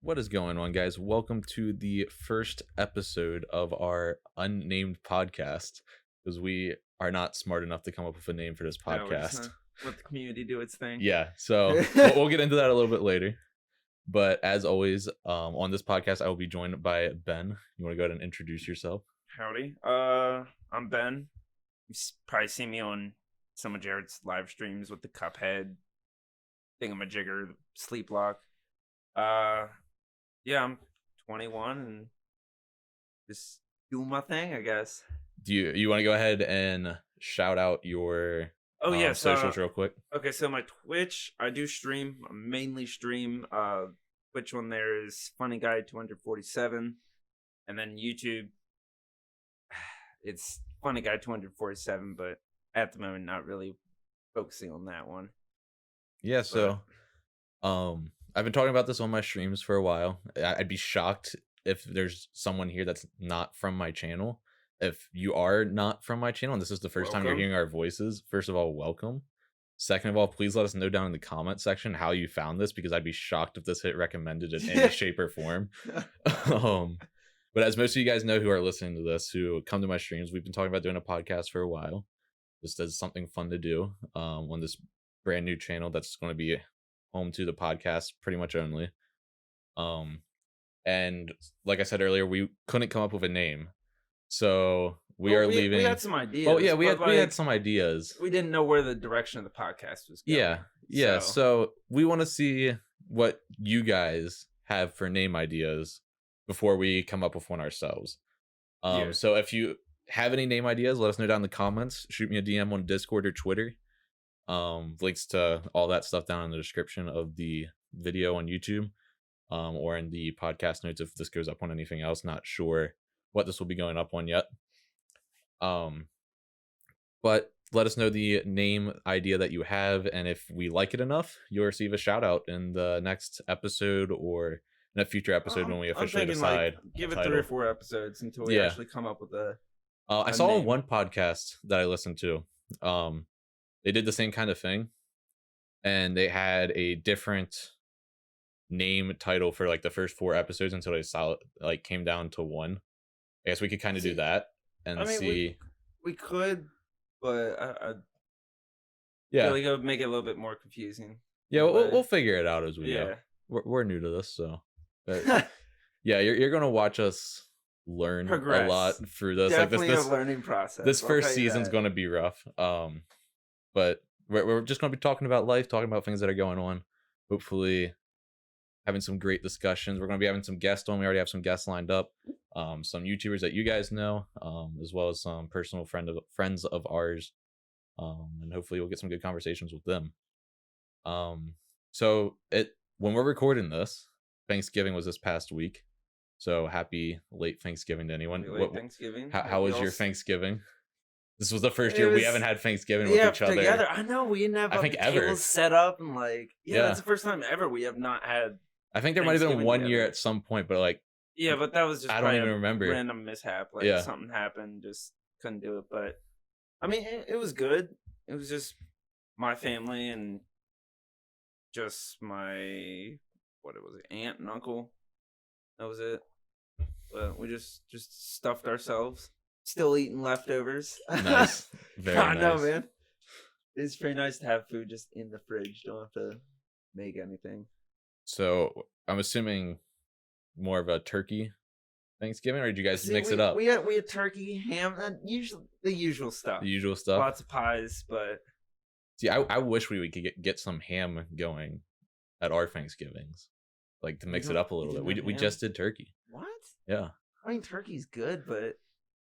What is going on, guys? Welcome to the first episode of our unnamed podcast because we are not smart enough to come up with a name for this No, we're just podcast. gonna let the community do its thing. Yeah, so we'll get into that a little bit later. But as always, on this podcast, I will be joined by Ben. You want to go ahead and introduce yourself? Howdy. I'm Ben. Probably see me on some of Jared's live streams with the Cuphead thingamajigger, sleep lock. Yeah, I'm 21 and just doing my thing, I guess. Do you want to go ahead and shout out your socials real quick? Okay, so my Twitch, I do stream. I mainly stream. Which one there is Funny Guy 247, and then YouTube. It's Funny Guy 247, but at the moment, not really focusing on that one. Yeah, so I've been talking about this on my streams for a while. I'd be shocked if there's someone here that's not from my channel. If you are not from my channel and this is the first time you're hearing our voices, first of all, welcome. Second of all, please let us know down in the comment section how you found this, because I'd be shocked if this hit recommended in any shape or form. But as most of you guys know who are listening to this, who come to my streams, we've been talking about doing a podcast for a while. Just as something fun to do on this brand new channel that's going to be home to the podcast pretty much only. And like I said earlier, we couldn't come up with a name. So we are leaving. We had some ideas. Oh yeah, we had some ideas. We didn't know where the direction of the podcast was going. Yeah. So we want to see what you guys have for name ideas before we come up with one ourselves. So if you have any name ideas, let us know down in the comments. Shoot me a DM on Discord or Twitter. Links to all that stuff down in the description of the video on YouTube, or in the podcast notes if this goes up on anything else. Not sure what this will be going up on yet. But let us know the name idea that you have, and if we like it enough, you'll receive a shout out in the next episode or in a future episode when we officially decide. Give it 3 or 4 episodes until we actually come up with a I saw on one podcast that I listened to, they did the same kind of thing, and they had a different name title for like the first 4 episodes until they came down to one. I guess we could kind of do that and see. We could, but yeah, we go make it a little bit more confusing. Yeah, we'll figure it out as we go. We're new to this, so but yeah, you're gonna watch us learn a lot through this. Definitely a learning process. This first season's gonna be rough. But we're just gonna be talking about life, talking about things that are going on. Hopefully, having some great discussions. We're gonna be having some guests on. We already have some guests lined up. Some YouTubers that you guys know, as well as some personal friends of ours. And hopefully we'll get some good conversations with them. So when we're recording this, Thanksgiving was this past week. So happy late Thanksgiving to anyone. Thanksgiving. How was your Thanksgiving? This was the first year we haven't had Thanksgiving with each other together. I know we didn't have tables set up and that's the first time ever we have not had. I think there might have been one year at some point, but but that was just I don't even remember. Random mishap. Something happened, just couldn't do it. But I mean, it was good. It was just my family and just my aunt and uncle. That was it. But we just stuffed ourselves. Still eating leftovers. Nice. Very nice. I know, man. It's pretty nice to have food just in the fridge. Don't have to make anything. So I'm assuming more of a turkey Thanksgiving, or did you guys mix it up? We had turkey, ham, the usual stuff. The usual stuff. Lots of pies, but see, I wish we could get some ham going at our Thanksgivings, to mix it up a little bit. We just did turkey. What? Yeah. I mean, turkey's good, but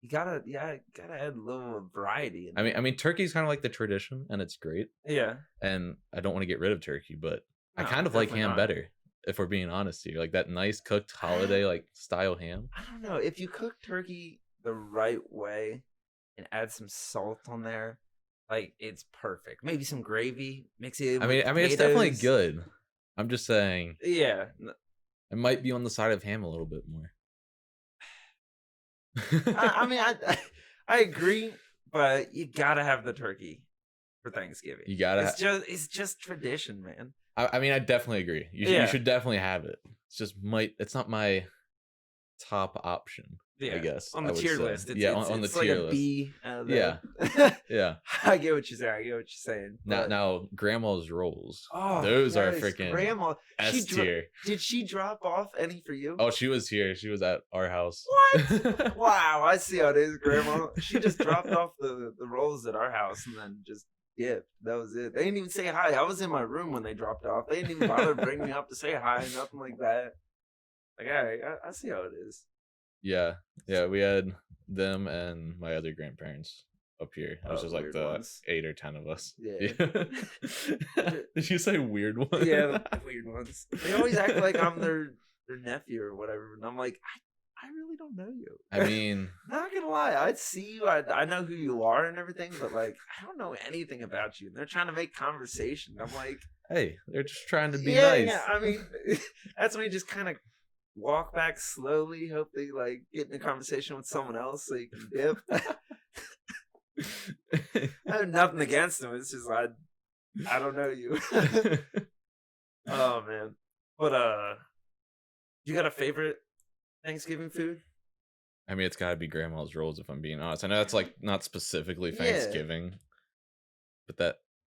you gotta add a little variety. I mean, turkey's kind of like the tradition, and it's great. Yeah. And I don't want to get rid of turkey, but I kind of like ham better, if we're being honest here. Like that nice cooked holiday style ham. I don't know, if you cook turkey the right way and add some salt on there, it's perfect. Maybe some gravy, mix it. I mean, it's definitely good. I'm just saying. Yeah. It might be on the side of ham a little bit more. I agree, but you gotta have the turkey for Thanksgiving. You gotta. It's just tradition, man. I mean, I definitely agree. You should definitely have it. it's not my top option. I guess on the tier list. On the tier list. B. Yeah, yeah. I get what you're saying. I get what you're saying. Now, grandma's rolls. Oh, those are freaking grandma. S tier. Did she drop off any for you? Oh, she was here. She was at our house. What? Wow, I see how it is, grandma. She just dropped off the rolls at our house and then just dipped. That was it. They didn't even say hi. I was in my room when they dropped off. They didn't even bother bringing me up to say hi. Nothing like that. Like, I see how it is. Yeah, we had them and my other grandparents up here. It was just like the ones. 8 or 10 of us. Yeah. Did you say weird ones? Yeah, the weird ones. They always act like I'm their nephew or whatever, and I'm like, I really don't know you. I mean, not gonna lie, I'd see you. I know who you are and everything, but like, I don't know anything about you. And they're trying to make conversation. I'm like, hey, they're just trying to be nice. Yeah, I mean, that's when you just kind of walk back slowly, hope they like get in a conversation with someone else so you can dip. I have nothing against them. It's just I don't know you. Oh man. But you got a favorite Thanksgiving food? I mean, it's gotta be grandma's rolls if I'm being honest. I know that's like not specifically Thanksgiving, but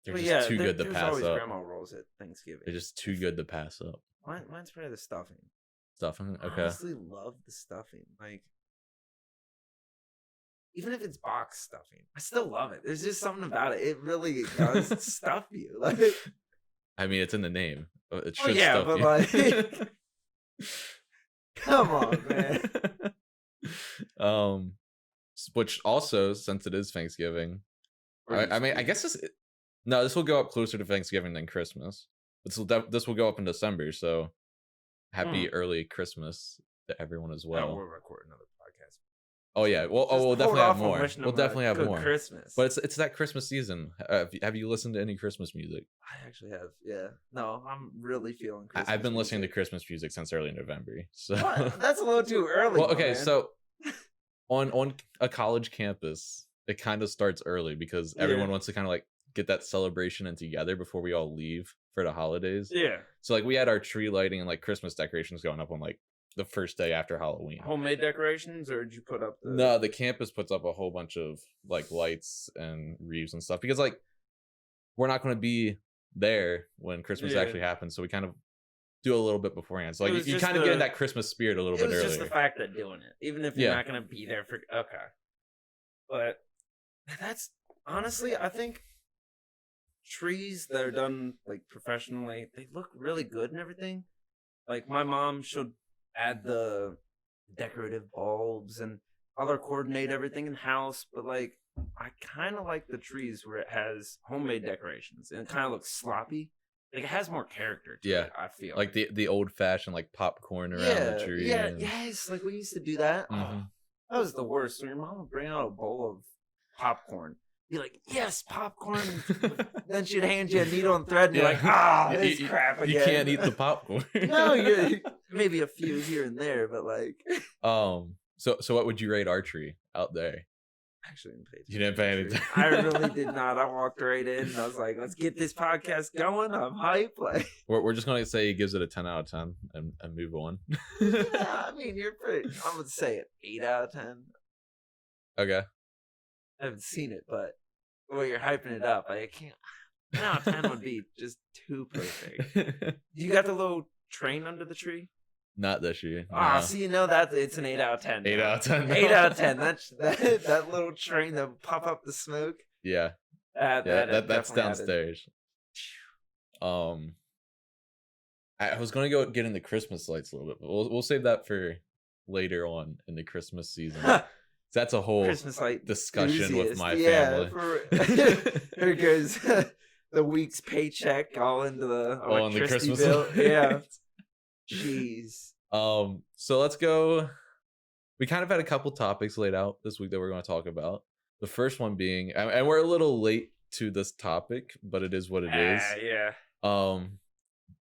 they're just too good to pass always up. Grandma rolls at Thanksgiving. They're just too good to pass up. Mine's probably the stuffing. Stuffing? Okay. I honestly love the stuffing. Like, even if it's box stuffing, I still love it. There's just something about it. It really does stuff you. Like, I mean, it's in the name. It should stuff but you. Like, come on, man. Which also, since it is Thanksgiving, I mean, I guess this will go up closer to Thanksgiving than Christmas. This will go up in December, so happy early Christmas to everyone as well. We'll record another podcast. Oh yeah, we'll definitely have more. We'll definitely have more. Christmas, but it's that Christmas season. Have you listened to any Christmas music? I actually have. Yeah, no, I'm really feeling Christmas. I've been listening to Christmas music since early November. So that's a little too early. Well, okay, man. So on a college campus, it kind of starts early because everyone wants to kind of like get that celebration and together before we all leave for the holidays. Yeah. So like we had our tree lighting and like Christmas decorations going up on like the first day after Halloween. Homemade decorations, or did you put up No, the campus puts up a whole bunch of like lights and wreaths and stuff because like we're not going to be there when Christmas actually happens, so we kind of do a little bit beforehand. So like you kind of get in that Christmas spirit a little bit earlier. It's just the fact that doing it, even if you're not going to be there for But that's honestly, I think trees that are done like professionally, they look really good and everything. Like my mom should add the decorative bulbs and other coordinate everything in house, but like I kind of like the trees where it has homemade decorations and it kind of looks sloppy. Like it has more character to it, I feel like the old fashioned like popcorn around the tree. Yes, like we used to do that. Mm-hmm. That was the worst. When your mom would bring out a bowl of popcorn, be like, yes, popcorn. Then she'd hand you a needle and thread, and you're like, this crap again. You can't eat the popcorn. No, maybe a few here and there, but like. So what would you rate our tree out there? Actually, didn't pay attention. You didn't pay any attention. I really did not. I walked right in and I was like, let's get this podcast going. I'm hype. Like, we're just gonna say he gives it a 10 out of 10 and move on. Yeah, I mean, you're pretty. I'm gonna say it 8 out of 10. Okay. I haven't seen it, but you're hyping it up. I can't. 10 out of 10 would be just too perfect. You got the little train under the tree? Not this year. No. So you know that it's an 8 out of 10. 8 out of 10. 8 out of 10. That little train that pop up the smoke. Yeah. That's downstairs. I was gonna go get into Christmas lights a little bit, but we'll save that for later on in the Christmas season. That's a whole Christmas light discussion with my family. Here goes the week's paycheck all into the electricity Christmas bill. Yeah. Jeez. So let's go. We kind of had a couple topics laid out this week that we're going to talk about. The first one being, and we're a little late to this topic, but it is what it is. Yeah.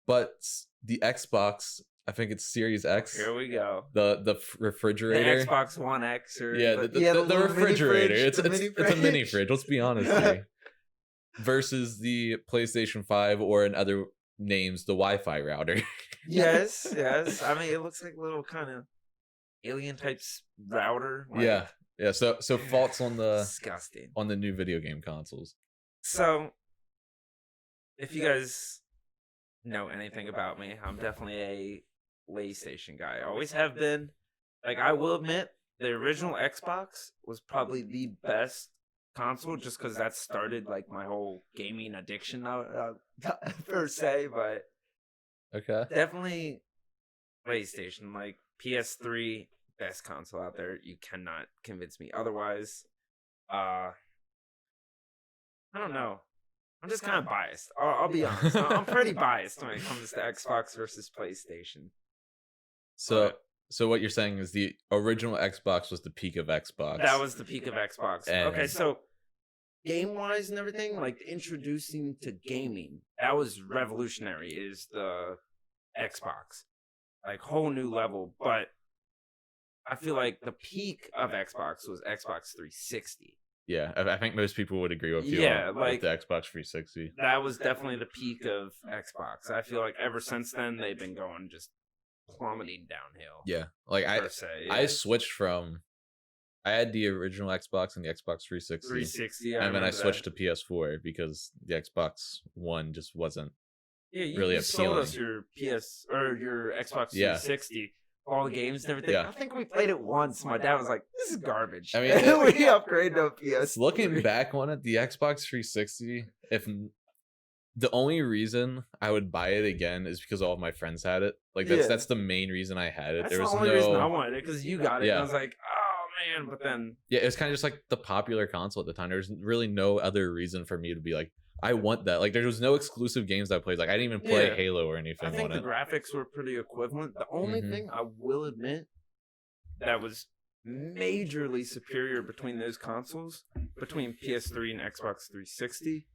But the Xbox, I think it's Series X. Here we go. The refrigerator. The Xbox One X, or the refrigerator. It's a mini fridge. Let's be honest here. Versus the PlayStation 5 or another names the Wi-Fi router. Yes, yes. I mean, it looks like a little kind of alien type router. Like, Yeah, yeah. So faults disgusting. on the new video game consoles. So, if you guys know anything about me, I'm definitely a PlayStation guy. I always have been. Like, I will admit, the original Xbox was probably the best console, just because that started like my whole gaming addiction, per se. But Okay. definitely PlayStation, like PS3, best console out there. You cannot convince me otherwise. I don't know. I'm just kind of biased. I'll be honest. I'm pretty biased when it comes to Xbox versus PlayStation. So so what you're saying is the original Xbox was the peak of Xbox. That was the peak of Xbox. Okay, And so game wise and everything, like introducing to gaming, that was revolutionary. Is the Xbox like whole new level? But I feel like the peak of Xbox was Xbox 360. yeah, I think most people would agree with you Yeah, on like with the Xbox 360. that was definitely the peak of Xbox. I feel like ever since then they've been going just plummeting downhill. Yeah, like Per se, I switched from I had the original Xbox and the Xbox 360, 360, and then I switched to PS4 because the Xbox One just wasn't really you sold appealing. us your PS or your Xbox Yeah. 360, all the games and everything. Yeah. I think we played it once. My dad was like, "This is garbage." I mean, we upgraded to a PS. Looking back on it, the Xbox 360, if the only reason I would buy it again is because all of my friends had it. Like that's the main reason I had it. That's There was the only no reason I wanted it, because you got it. Yeah. And I was like, "Oh man!" But then yeah, it was kind of just like the popular console at the time. There was really no other reason for me to be like, I want that. Like there was no exclusive games I played. Like I didn't even play Yeah. Halo or I anything think on the it. graphics were pretty equivalent. The only Mhm. thing I will admit that was majorly superior between those consoles, between PS3 and Xbox 360,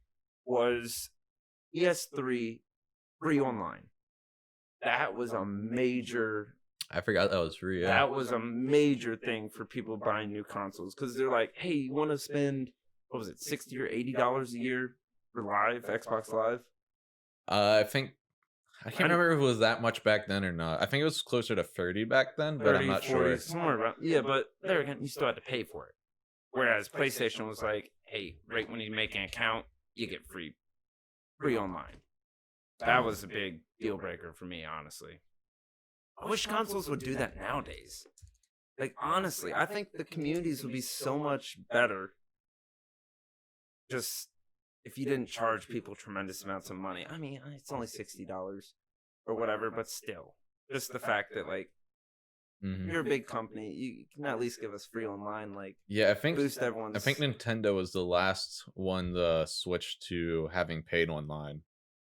was PS3 free online. That was a major. I forgot that was free. Yeah. That was a major thing for people buying new consoles, because they're like, "Hey, you want to spend what was it, $60 or $80 a year for Live, Xbox Live?" I think I can't remember if it was that much back then or not. I think it was closer to 30 back then, but 30, I'm not 40, sure. somewhere around. Yeah, but there again, you still had to pay for it. Whereas PlayStation was like, "Hey, right when you make an account, you get free online." That was a big deal breaker for me, honestly. I wish consoles would do that nowadays. Like, honestly, I think the communities would be so much better just if you didn't charge people tremendous amounts of money. I mean, it's only $60 or whatever, but still. Just the fact that, like, Mhm. you're a big company, you can at least give us free online, like, Yeah, I think boost everyone's... I think Nintendo was the last one to switch to having paid online,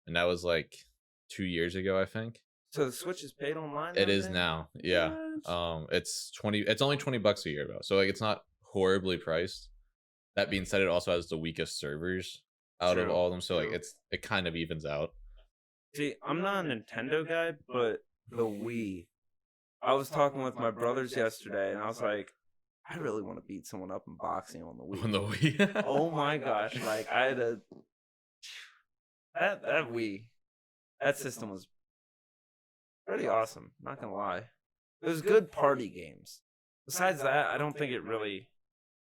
and that was like 2 years ago, I think. So the Switch is paid online? It is now, yeah. What? It's only $20 a year though, so like it's not horribly priced. That being said, it also has the weakest servers out of True, all of them, so like true. it kind of evens out. See, I'm not a Nintendo guy, but the Wii. I was talking with my brothers yesterday, and I was like, I really want to beat someone up in boxing on the Wii. On the Wii. Oh my gosh! Like I had that Wii, that system was pretty awesome. Not gonna lie, it was good party games. Besides that, I don't think it really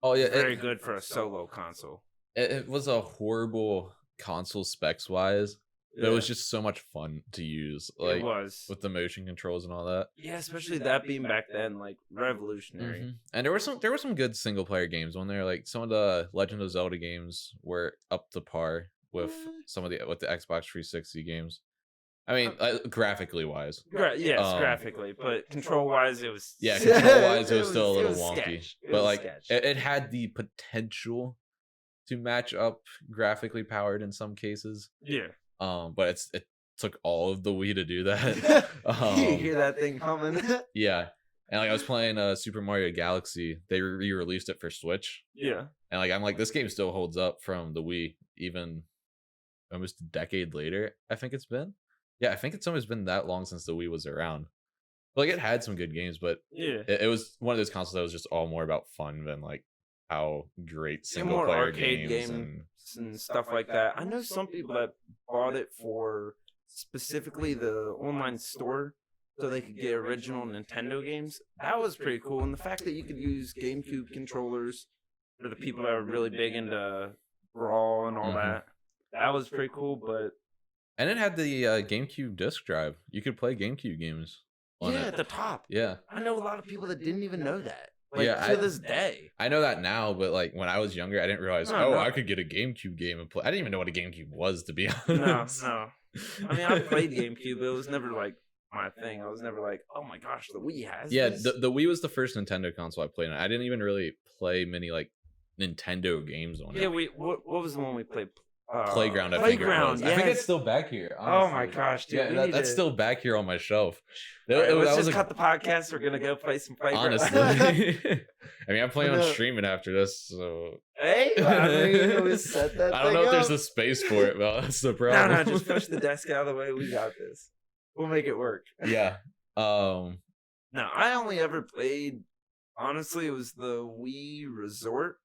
Oh yeah, very good for a solo console. It was a horrible console specs wise, but it was just so much fun to use. Like it was with the motion controls and all that. Yeah, especially that being back then, like revolutionary. Mhm. And there were some good single player games on there. Like some of the Legend of Zelda games were up to par with some of the Xbox 360 games. I mean, graphically wise. Yes, graphically, but control wise, it was control wise, it was still a little wonky. But like, sketch. it had the potential to match up graphically powered in some cases. Yeah. But it took all of the Wii to do that. You hear that thing coming? Yeah. And like I was playing Super Mario Galaxy. They re-released it for Switch. Yeah. And like I'm like, this game still holds up from the Wii, even almost a decade later, I think it's been. Yeah, I think it's almost been that long since the Wii was around. But like it had some good games, but yeah, it was one of those consoles that was just all more about fun than like how great single player arcade games and stuff like that. I know some people that bought it for specifically the online store so they could get original Nintendo games. That was pretty cool. And the fact that you could use GameCube controllers for the people that are really big into Brawl and all that was pretty cool. But and it had the GameCube disc drive. You could play GameCube games on it. At the top. Yeah. I know a lot of people that didn't even know that. To this day. I know that now, but like when I was younger, I didn't realize, I could get a GameCube game and play. I didn't even know what a GameCube was, to be honest. No. I mean, I played GameCube, but it was never like my thing. I was never like, oh my gosh, the Wii has this? The Wii was the first Nintendo console I played on. I didn't even really play many like Nintendo games on it. Yeah, what was the one we played? Playground, I Playground, think it's still back here. Honestly. Oh my gosh, dude! Yeah, that's still back here on my shelf. Right, let's just cut the podcast. We're gonna go play some Playground. Honestly, I mean, I'm planning on streaming after this, so. Hey, I mean, set that I don't know if there's the space for it, but that's the problem. No, just push the desk out of the way. We got this. We'll make it work. Yeah. No, I only ever played. Honestly, it was the Wii Resort.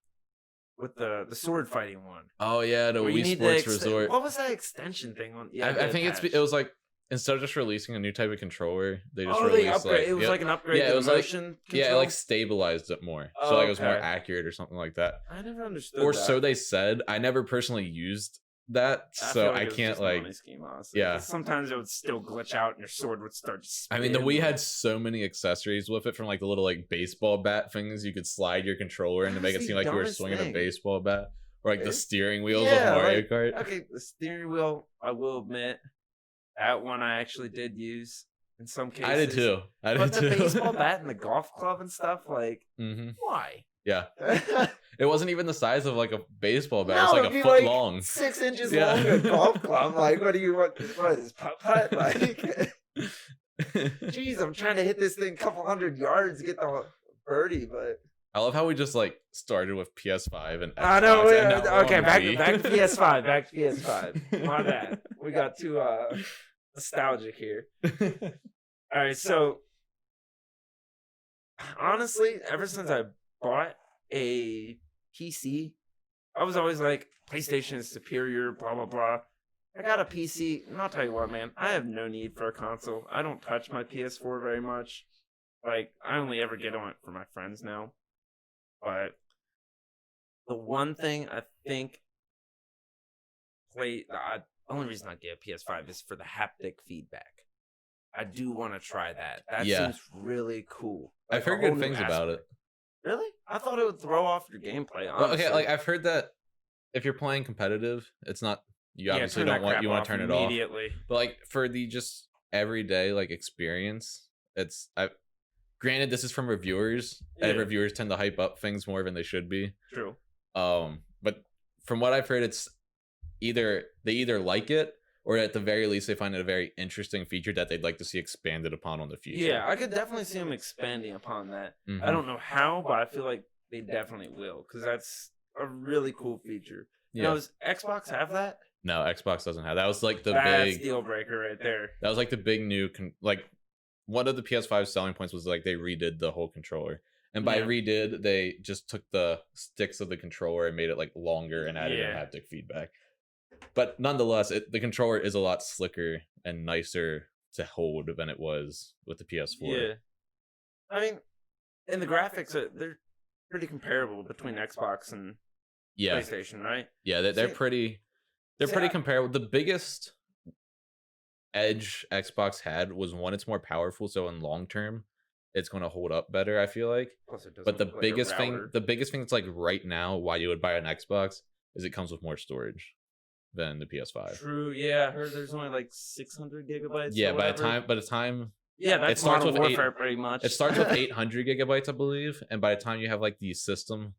With the sword fighting one. Oh yeah, the Wii Sports Resort. What was that extension thing on? Yeah, I think it was like instead of just releasing a new type of controller, they just released like it was like an upgrade. Yeah, to it was motion control? it like stabilized it more, so like it was more accurate or something like that. I never understood. Or that. so they said. I never personally used that, so I can't like. Scheme, yeah, sometimes it would still glitch out and your sword would start. I mean, the Wii had so many accessories with it, from like the little like baseball bat things you could slide your controller in to make it seem like you were swinging a baseball bat. Or like the steering wheels of Mario Kart. Okay, the steering wheel, I will admit, that one I actually did use in some cases. I did too. But the baseball bat and the golf club and stuff, like, why? Yeah. It wasn't even the size of like a baseball bat. It was like a foot long. 6 inches long, a golf club. Like, what is putt-putt? Like, jeez, I'm trying to hit this thing a couple hundred yards to get the birdie, but... I love how we just like started with PS5 and Xbox. I know. Okay, back to PS5. Back to PS5. My bad. We got too nostalgic here. All right, so honestly, ever since I bought a PC, I was always like, PlayStation is superior. Blah blah blah. I got a PC, and I'll tell you what, man. I have no need for a console. I don't touch my PS4 very much. Like, I only ever get on it for my friends now. But the one thing I think the only reason I get a PS5 is for the haptic feedback. I do want to try that. That seems really cool. Like, I've heard good things about it. Really? I thought it would throw off your gameplay. Honestly. Okay, like I've heard that if you're playing competitive, it's not. You obviously don't want to turn it off immediately. But like for the just everyday like experience, it's granted, this is from reviewers, and reviewers tend to hype up things more than they should be. True. But from what I've heard, it's they either like it, or at the very least, they find it a very interesting feature that they'd like to see expanded upon in the future. Yeah, I could definitely see them expanding upon that. I don't know how, but I feel like they definitely will, because that's a really cool feature. Yeah. Now, does Xbox have that? No, Xbox doesn't have. That was like that's big deal breaker right there. That was like the big new one of the PS5 selling points was like they redid the whole controller. And by redid, they just took the sticks of the controller and made it like longer and added in haptic feedback. But nonetheless, the controller is a lot slicker and nicer to hold than it was with the PS4. Yeah. I mean, and the graphics, they're pretty comparable between Xbox and PlayStation, right? Yeah, they're pretty comparable. The biggest edge Xbox had was, one, it's more powerful, so in long term it's going to hold up better, I feel like. Plus it doesn't but the biggest thing that's like right now why you would buy an Xbox is it comes with more storage than the PS5. True. Yeah, I heard there's only like 600 gigabytes. Yeah, by the time yeah, that's Modern Warfare pretty much. It starts with 800 gigabytes, I believe, and by the time you have like the system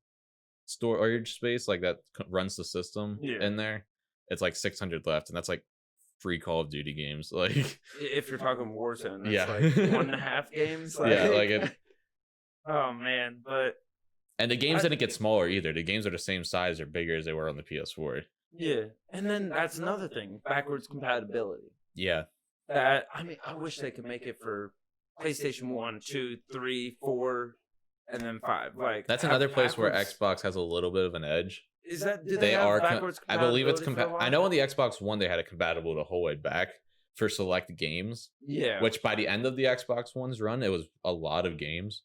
storage space like that runs the system in there, it's like 600 left, and that's like free Call of Duty games. Like if you're talking Warzone, that's like 1.5 games. Like, yeah, like it. Oh man, and the games didn't get smaller either. The games are the same size or bigger as they were on the PS4. Yeah, and then that's another thing: backwards compatibility. Yeah. That I mean, I wish they could make it for PlayStation 1, 2, 3, 4, and then 5. Like that's another place where Xbox has a little bit of an edge. Is that do they have backwards I believe it's compatible? I know on the Xbox One they had it compatible the whole way back, for select games. Yeah. Which by the end of the Xbox One's run, it was a lot of games.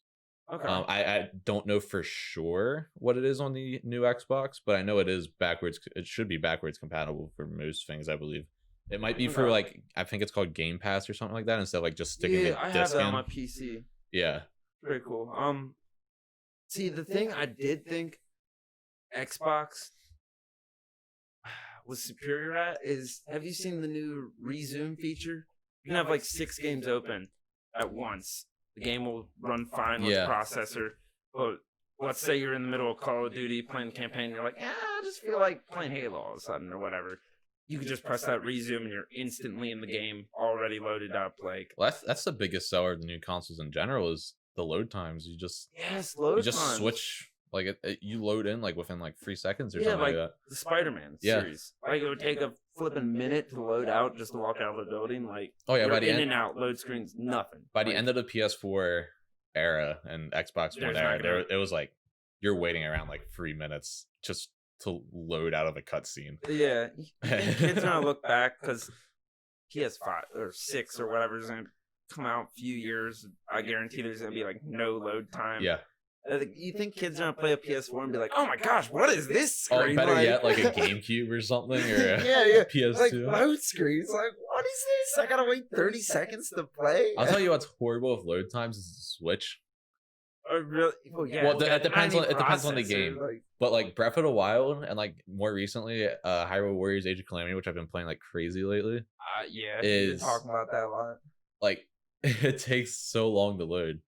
Okay. I don't know for sure what it is on the new Xbox, but I know it is backwards. It should be backwards compatible for most things, I believe. It might be for like, I think it's called Game Pass or something like that, instead of like just sticking a I have disc that in. on my PC. Yeah. Very cool. See, the thing I did think Xbox was superior at is, have you seen the new resume feature? You can have like 6 games open at once. The game will run fine with the processor. But let's say you're in the middle of Call of Duty playing the campaign, and you're like, I just feel like playing Halo all of a sudden or whatever. You could just press that resume and you're instantly in the game, already loaded up. Like, well, that's the biggest seller of the new consoles in general, is the load times. You just times. switch, like you load in like within like 3 seconds or something like that. The Spider-Man series. Like, it would take a flipping minute to load out just to walk out of the building. Like, by the end and out load screens, nothing. By the end of the PS4 era and Xbox One era, it was like you're waiting around like 3 minutes just to load out of a cutscene. Yeah, kids are gonna look back because PS5 or 6 or whatever is gonna come out a few years. I guarantee there's gonna be like no load time. Yeah. You think kids are gonna play a PS4 and be like, "Oh my gosh, what is this screen?" Oh, better yet, like a GameCube or something, or a PS2. Like load screens. Like, what is this? I gotta wait 30 seconds to play. I'll tell you what's horrible with load times is the Switch. Really? Well, yeah. Well, it depends on the game. But like Breath of the Wild and like more recently, Hyrule Warriors: Age of Calamity, which I've been playing like crazy lately. Yeah, you've been talking about that a lot. Like, it takes so long to load.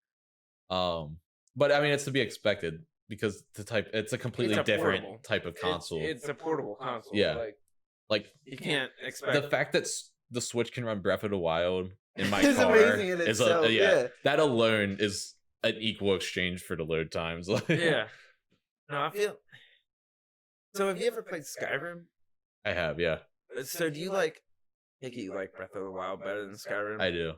But I mean, it's to be expected because it's a completely different type of console. It's a portable console. Yeah, like you can't expect the fact that the Switch can run Breath of the Wild in my it's car amazing in is itself. That alone is an equal exchange for the load times. Yeah. No, I feel. So, have you ever played Skyrim? I have, yeah. So, do you like? I think you like Breath of the Wild better than Skyrim. I do.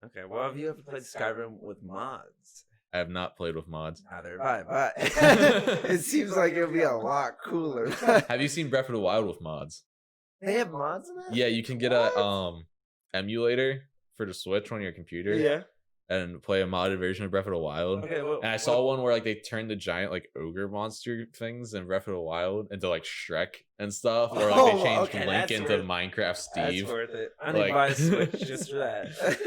Okay, well, have you ever played Skyrim with mods? I have not played with mods. Neither have I, but it seems like it'll be a lot cooler. Have you seen Breath of the Wild with mods? They have mods in that? Yeah, you can get a emulator for the Switch on your computer. Yeah. And play a modded version of Breath of the Wild. Okay, well, and I saw one where like they turned the giant like ogre monster things in Breath of the Wild into like Shrek and stuff, or like they changed Link into Minecraft Steve. That's worth it. I need to buy a Switch just for that.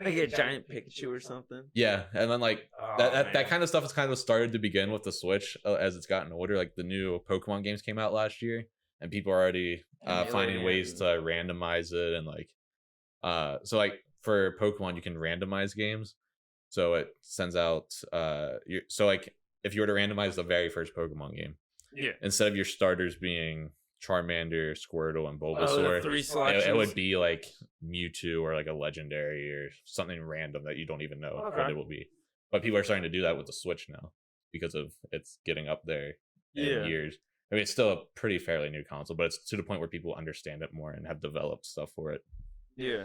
I get a giant Pikachu or something. Yeah, and then like that kind of stuff has kind of started to begin with the Switch as it's gotten older. Like the new Pokemon games came out last year, and people are already finding ways to randomize it and like so like. For Pokemon, you can randomize games, so it sends out. So like if you were to randomize the very first Pokemon game, instead of your starters being Charmander, Squirtle, and Bulbasaur, 3 selections. It would be like Mewtwo or like a legendary or something random that you don't even know what it will be. But people are starting to do that with the Switch now because of it's getting up there in years. I mean, it's still a pretty fairly new console, but it's to the point where people understand it more and have developed stuff for it. Yeah.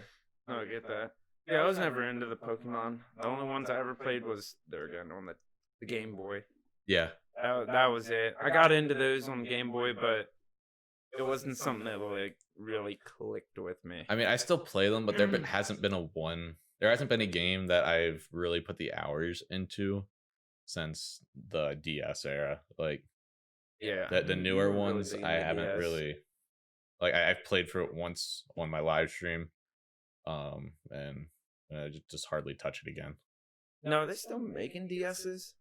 Oh, I get that. Yeah, I was never into the Pokemon. The only ones I ever played was on the Game Boy. Yeah. That was it. I got into those on the Game Boy, but it wasn't something that like really clicked with me. I mean, I still play them, but there hasn't been a game that I've really put the hours into since the DS era. Like, the newer ones, I haven't really. Like, I've played for it once on my live stream. And just hardly touch it again. No, are they still making DSs?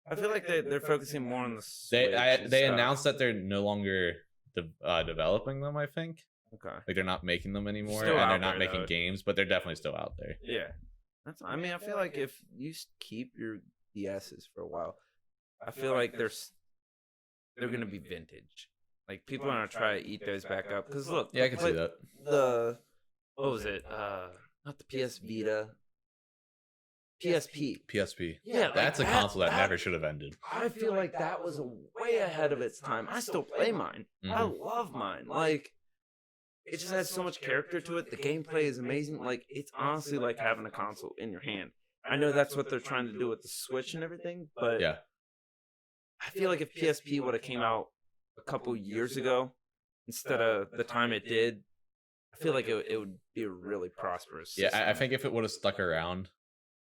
I feel like they're focusing more on the Switch. They announced that they're no longer developing them. I think. Okay. Like they're not making them anymore, and they're not making games, but they're definitely still out there. Yeah. I mean, I feel like if you keep your DSs for a while, I feel like they're gonna be vintage. Like people are gonna try to eat those back up. Cause look, I can see that. What was it? Not the PS Vita. PSP. PSP. Yeah, that's a console that never should have ended. I feel like that was way ahead of its time. I still play mine. I love mine. Like, it just has so much character to it. The gameplay is amazing. Like, it's honestly like having a console in your hand. I know that's what they're trying to do with the Switch and everything, but I feel like if PSP would have came out a couple years ago instead of the time it did, I feel like it would be a really prosperous Yeah, system. I think if it would have stuck around,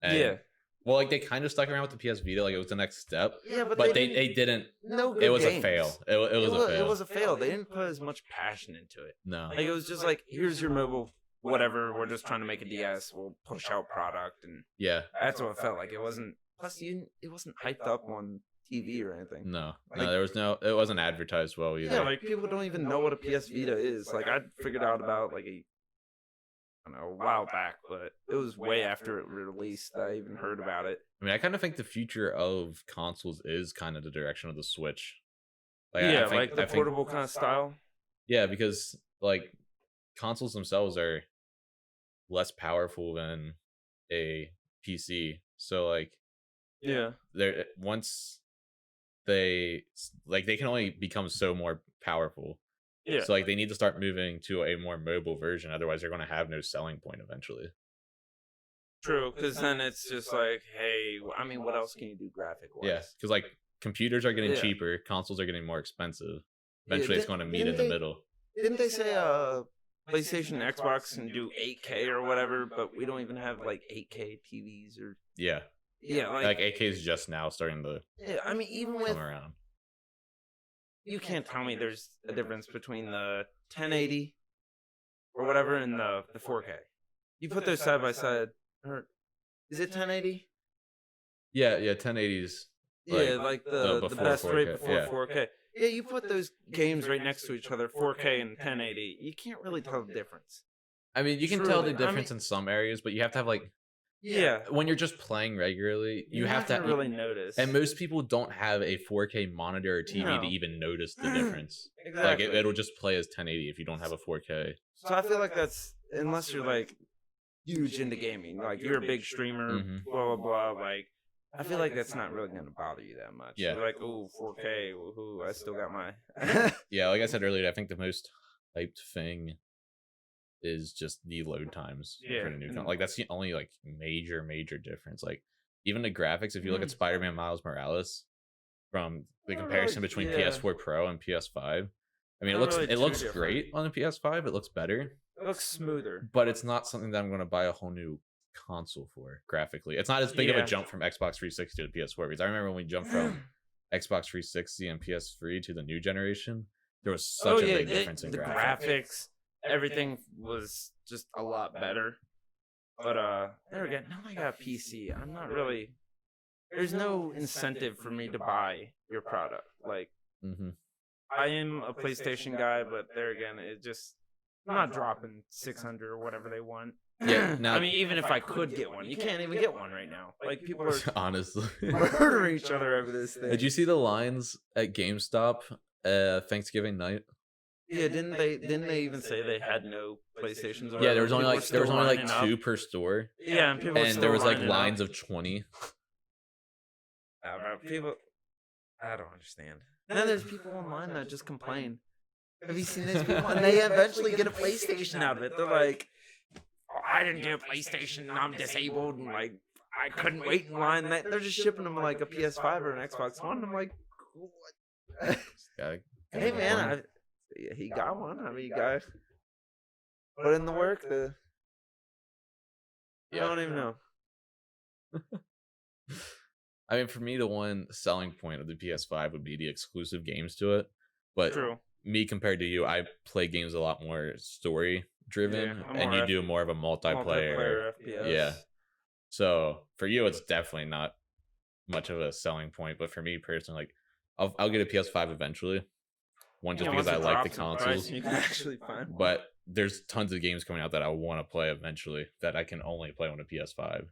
yeah. Well, like they kind of stuck around with the PS Vita, like it was the next step. Yeah, but they didn't. No good It was games. a fail. It was a fail. It was a fail. They didn't put as much passion into it. No. Like it was just like, here's your mobile, whatever. We're just trying to make a DS. We'll push out product, and Yeah. that's what it felt like. It wasn't. Plus, it wasn't hyped up on TV or anything. No. Like, No, there was no. It wasn't advertised well either. Yeah, like people don't even know what a PS Vita is. Like I figured out about like I don't know, a while back, but it was way after it released that I even heard about it. I mean, I kind of think the future of consoles is kind of the direction of the Switch. Yeah, like the portable kind of style. Yeah, because like consoles themselves are less powerful than a PC. So like, yeah, they're once they can only become so more powerful. Yeah. So like they need to start moving to a more mobile version, otherwise they're going to have no selling point eventually. True, because then it's just like, hey, I mean, what else can you do graphic wise? Yeah, because like computers are getting cheaper, consoles are getting more expensive. Eventually, it's going to meet in the middle. Didn't they say PlayStation, Xbox can do 8K or whatever, but we don't even have like 8K TVs or Yeah, like 8K is just now starting to. Yeah, I mean, even with come around. You can't tell me there's a difference between the 1080 or whatever and the 4K. You put those side by side. Or is it 1080? Yeah, 1080s. Yeah, like the best 4K. rate before 4K. Yeah, you put those games right next to each other, 4K and 1080. You can't really tell the difference. I mean, you can tell the difference in some areas, but you have to have like. Yeah, when you're just playing regularly, you have to really notice. And most people don't have a 4K monitor or TV to even notice the difference. Exactly. Like it'll just play as 1080 if you don't have a 4K. So I feel like that's, unless you're like huge into gaming, like you're a big streamer, blah blah blah. Like I feel like that's not really gonna bother you that much. Yeah. You're like, oh, 4K, woohoo! I still got my. Yeah, like I said earlier, I think the most hyped thing is just the load times for the new console. Like that's the only like major difference. Like even the graphics, if you look at Spider-Man Miles Morales from the comparison between PS4 Pro and PS5, I mean it looks great on the PS5. It looks better. It looks smoother. But it's not something that I'm going to buy a whole new console for graphically. It's not as big of a jump from Xbox 360 to PS4, because I remember when we jumped from Xbox 360 and PS3 to the new generation, there was such a big difference in graphics. Everything was just a lot better. But there again, now I got a PC. I'm not really. There's no incentive for me to buy your product. Like, I am a PlayStation guy, but there again, it just. I'm not dropping 600 or whatever they want. Yeah, now, I mean, even if I could get one, you can't even get one right now. Like people are honestly murdering each other over this thing. Did you see the lines at GameStop Thanksgiving night? Yeah, didn't they even say they had no PlayStations? Yeah, there was only like 2 per store. Yeah, and there was like lines of 20. People, I don't understand. And then there's people online that just complain. Have you seen these people? And they eventually get a PlayStation out of it. They're like, oh, I didn't get a PlayStation. I'm disabled. And like, I couldn't wait in line. They're just shipping them like a PS5 or an Xbox One. I'm like, what? Hey man, he got one. I mean, you got put in the work. I don't even know. I mean, for me, the one selling point of the PS5 would be the exclusive games to it. But me compared to you, I play games a lot more story driven, and you do more of a multiplayer FPS. Yeah. So for you, it's definitely not much of a selling point. But for me personally, like I'll get a PS5 eventually. One, just because I like the consoles. You can actually find one. But there's tons of games coming out that I want to play eventually that I can only play on a PS5.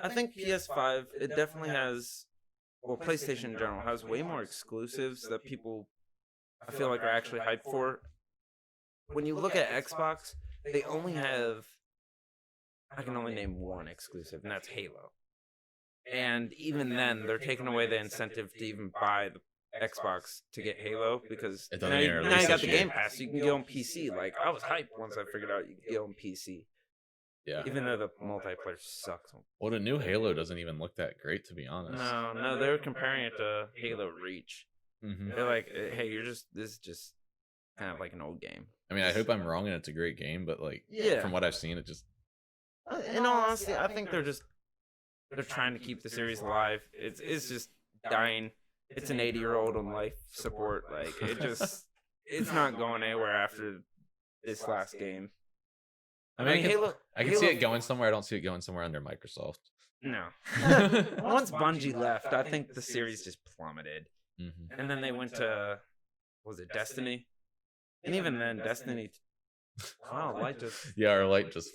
I think PS5, it definitely has, well, PlayStation in general has way more exclusives that people, I feel like, are actually hyped for. When you look at Xbox, they only have, I can only name one exclusive, and that's Halo. And even then, they're taking away the incentive to even buy the Xbox to get Halo, because now you got the Game Pass, you can get on PC. Like, I was hyped once I figured out you could get on PC. Yeah. Even though the multiplayer sucks. Well, the new Halo doesn't even look that great, to be honest. No, they were comparing it to Halo Reach. They're like, hey, this is just kind of like an old game. I mean, I hope I'm wrong and it's a great game, but like, from what I've seen, it just. In all honesty, I think they're trying to keep the series alive. It's just dying. It's an 80-year-old on life support. Like it's not going anywhere after this last game. I mean, I can see it going somewhere. I don't see it going somewhere under Microsoft. No. Once Bungie left, I think the series just plummeted. Mm-hmm. And then they went to, was it Destiny? And even then, Destiny. Wow, light just. Yeah, our light just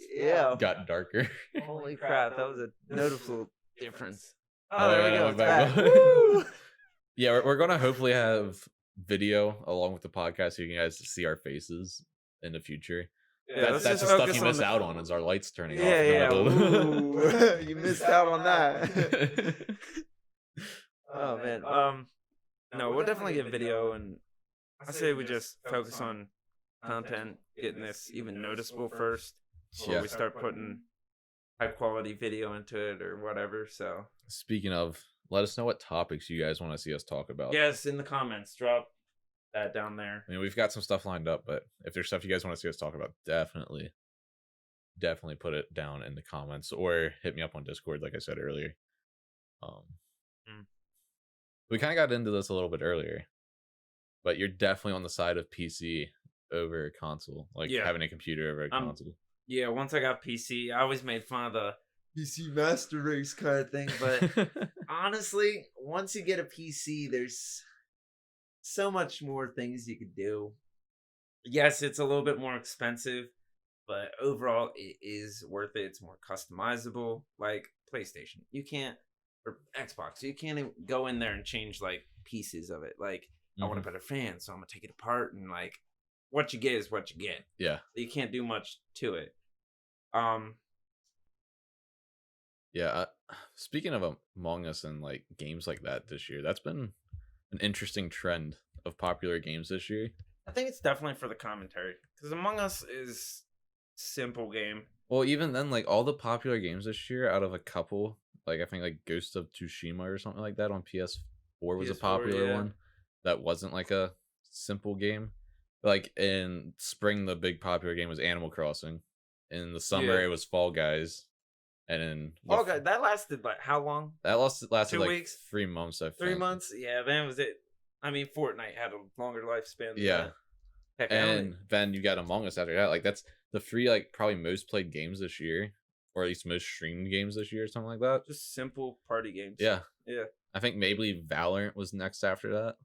got darker. Holy crap, that was a noticeable difference. Oh, there we go. It's back. Yeah, we're going to hopefully have video along with the podcast so you guys see our faces in the future. Yeah, that's the stuff you miss out on is our lights turning off. Yeah. You missed out on that. Oh, man. No, we'll definitely get video, and I say we just focus on content, getting this even noticeable first before we start putting high quality video into it or whatever. So speaking of, let us know what topics you guys want to see us talk about. Yes, in the comments, drop that down there. I mean, we've got some stuff lined up, but if there's stuff you guys want to see us talk about, definitely put it down in the comments or hit me up on Discord like I said earlier. We kind of got into this a little bit earlier, but you're definitely on the side of PC over console, like having a computer over a console. Yeah, once I got PC, I always made fun of the PC Master Race kind of thing, but honestly, once you get a PC, there's so much more things you could do. Yes, it's a little bit more expensive, but overall, it is worth it. It's more customizable, like PlayStation. You can't, or Xbox, you can't even go in there and change like pieces of it. Like, I want a better fan, so I'm gonna take it apart and like. What you get is what you get. Yeah. You can't do much to it. Yeah. Speaking of Among Us and like games like that this year, that's been an interesting trend of popular games this year. I think it's definitely for the commentary because Among Us is simple game. Well, even then, like all the popular games this year, out of a couple, like I think like Ghost of Tsushima or something like that on PS4 was a popular one. That wasn't like a simple game. Like in spring, the big popular game was Animal Crossing. In the summer, it was Fall Guys. And in Fall Guys, that lasted like how long? That lasted 2 like weeks? 3 months. I think 3 months. Yeah, then was it. I mean, Fortnite had a longer lifespan. Yeah, Heck, and then you got Among Us after that. Like that's the 3 like probably most played games this year, or at least most streamed games this year, or something like that. Just simple party games. Yeah. I think maybe Valorant was next after that.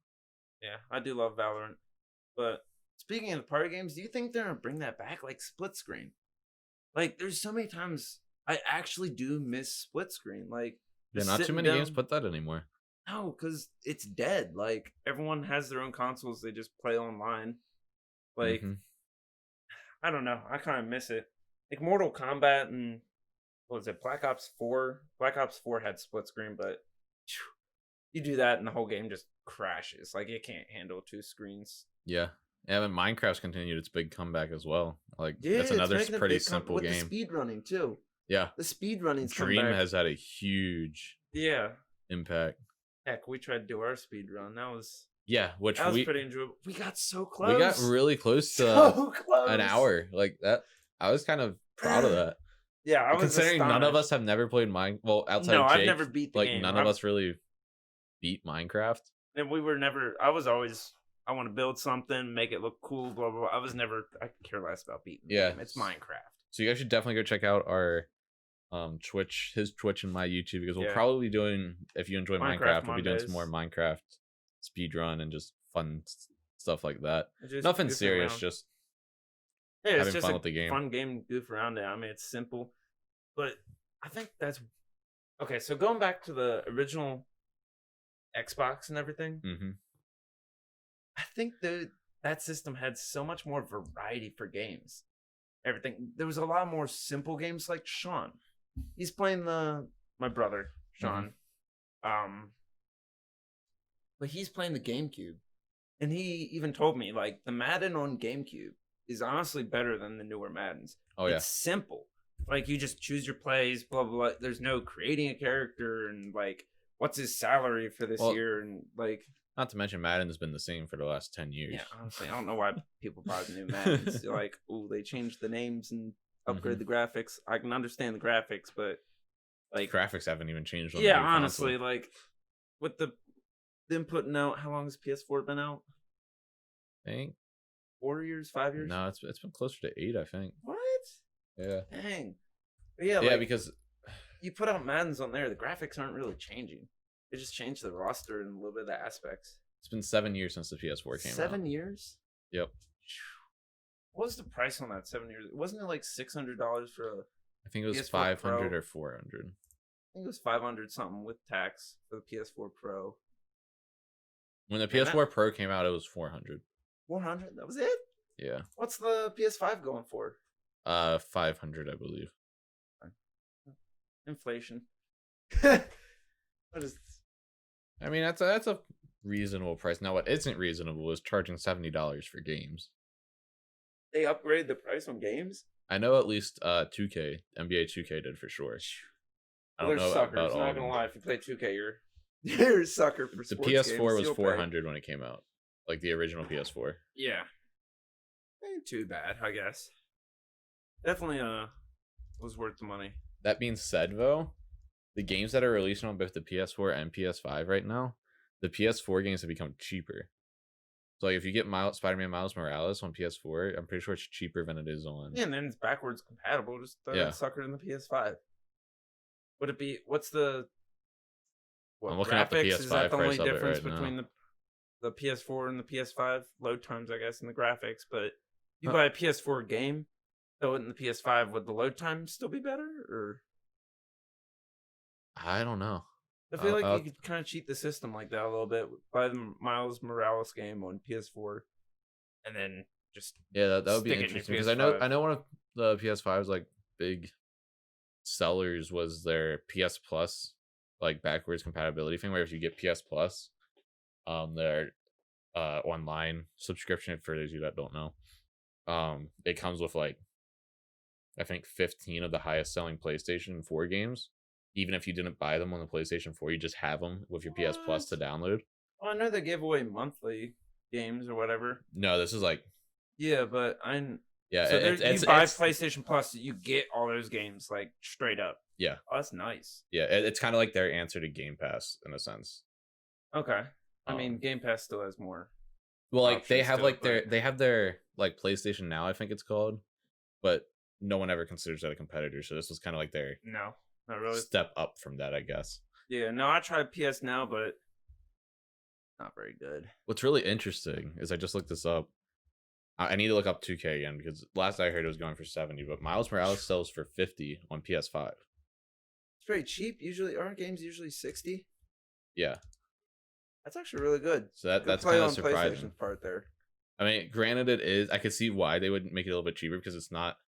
Yeah, I do love Valorant, but. Speaking of party games, do you think they're gonna bring that back, like split screen? Like, there's so many times I actually do miss split screen. Like, yeah, not too many games put that anymore. No, because it's dead. Like, everyone has their own consoles; they just play online. Like, I don't know. I kind of miss it. Like Mortal Kombat and what was it, Black Ops 4? Black Ops 4 had split screen, but you do that and the whole game just crashes. Like, it can't handle 2 screens. Yeah. Yeah, but Minecraft's continued its big comeback as well. Like that's another pretty simple game. With the speed running too. Yeah, the speed running. Dream has had a huge impact. Heck, we tried to do our speed run. That was which was pretty enjoyable. We got so close. We got really close to an hour like that. I was kind of proud of that. Yeah, I was considering astonished. None of us have never played outside of Jake, I've never beat the game. None of us really beat Minecraft. And we were never. I was always. I want to build something, make it look cool, blah, blah, blah. I could care less about beating the game. It's Minecraft. So you guys should definitely go check out our Twitch, his Twitch and my YouTube, because we'll probably be doing, if you enjoy Minecraft, we'll be doing some more Minecraft speedrun and just fun stuff like that. Nothing serious, just having fun with the game. Fun game to goof around in. I mean, it's simple. But I think that's... Okay, so going back to the original Xbox and everything... I think that system had so much more variety for games. Everything. There was a lot more simple games like Sean. He's playing my brother, Sean. But he's playing the GameCube. And he even told me, like, the Madden on GameCube is honestly better than the newer Maddens. Oh, yeah. It's simple. Like, you just choose your plays, blah, blah, blah. There's no creating a character and, like, what's his salary for this year and, like... Not to mention Madden's been the same for the last 10 years. Yeah, honestly, I don't know why people buy the new Maddens. They're like, oh, they changed the names and upgrade the graphics. I can understand the graphics, but like graphics haven't even changed on the yeah, new honestly, console. like with them putting out, how long has PS4 been out? I think 4 years, 5 years? No, it's been closer to 8, I think. What? Yeah. Dang. But yeah, yeah, like, because you put out Maddens on there, the graphics aren't really changing. They just changed the roster and a little bit of the aspects. it's been 7 years since the PS4 came out. 7 years? Yep. What was the price on that 7 years? Wasn't it like $600 for a I think it was PS4 500 Pro? or 400. I think it was 500 something with tax for the PS4 Pro. When the PS4 Pro came out, it was 400. 400? That was it? Yeah. What's the PS5 going for? 500, I believe. Inflation. I mean, that's a reasonable price. Now, what isn't reasonable is charging $70 for games. They upgraded the price on games? I know at least 2K, NBA 2K did for sure. I don't know suckers, about all not of them. gonna lie. If you play 2K, you're a sucker for The sports PS4 games. was 400 when it came out, like the original PS4. Yeah, ain't too bad, I guess. Definitely, was worth the money. That being said, though, the games that are releasing on both the PS4 and PS5 right now, the PS4 games have become cheaper. So, like, if you get Spider-Man Miles Morales on PS4, I'm pretty sure it's cheaper than it is on. Yeah, and then it's backwards compatible. Just throw that sucker in the PS5. Would it be? What's the? What, I'm looking at the PS5 is that the only price of it difference right between now. the PS4 and the PS5? Load times, I guess, and the graphics. But you buy a PS4 game, throw it in the PS5. Would the load time still be better, or? I don't know. I feel like you could kind of cheat the system like that a little bit. Buy the Miles Morales game on PS4, and then just that would be interesting because I know one of the PS5's like big sellers was their PS Plus, like backwards compatibility thing, where if you get PS Plus, their online subscription, for those of you that don't know, it comes with like I think 15 of the highest selling PlayStation 4 games. Even if you didn't buy them on the PlayStation 4, you just have them with your PS Plus to download. Well, I know they give away monthly games or whatever. No, this is like yeah, but so you buy PlayStation Plus, you get all those games like straight up. Yeah, oh, that's nice. Yeah, it's kind of like their answer to Game Pass in a sense. Okay, I mean Game Pass still has more. Well, like they have their like PlayStation Now, I think it's called, but no one ever considers that a competitor. So this was kind of like their not really step up from that, I guess. Yeah, no, I tried PS Now, but not very good. What's really interesting is I just looked this up. I need to look up 2K again because last I heard it was going for 70, but Miles Morales sells for 50 on PS5. It's pretty cheap. Usually, aren't games usually 60? Yeah, that's actually really good. So that's kind of surprising. Part there. I mean, granted, it is. I could see why they would make it a little bit cheaper because it's not.